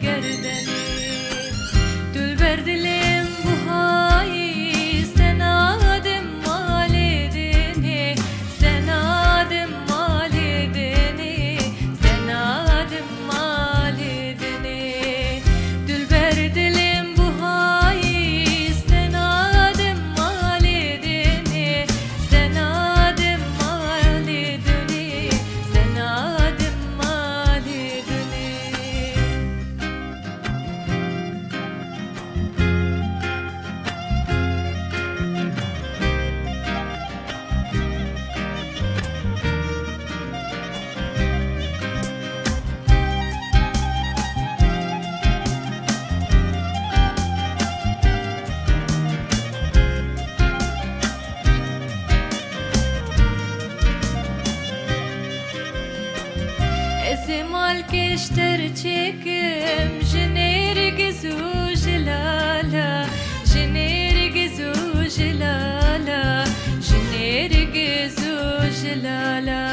gerdeni. Dülber dilim bu hayi, sen adım malidini, sen adım malidini, sen adım malidini. Dülber dilim bu hayi, sen adım malidini, sen adım malidini, sen adım malidini. Ezimal keşter çekim, jeneri gezu jelala, jeneri gezu jelala, jeneri gezu jelala.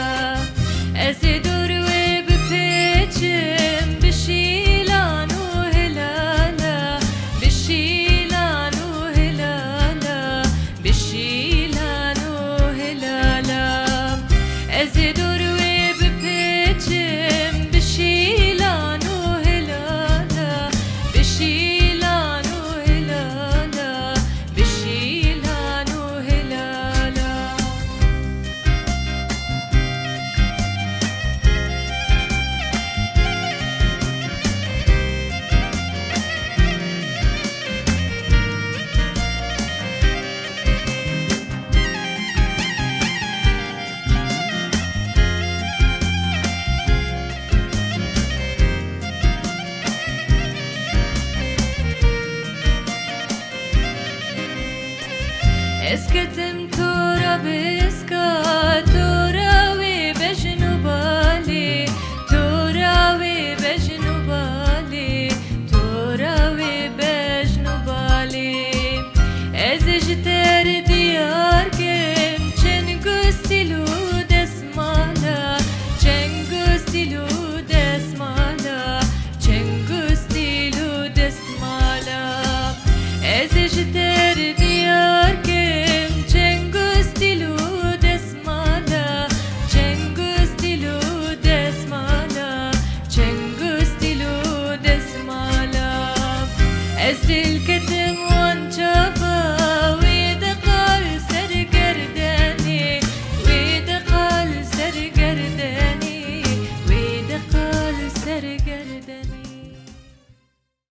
Ezidur ve büpeçim, bişilanu helala, bişilanu helala, bişilanu helala. Ezidur ve büpeçim, bişilanu helala, bişilanu helala, bişilanu helala. Esket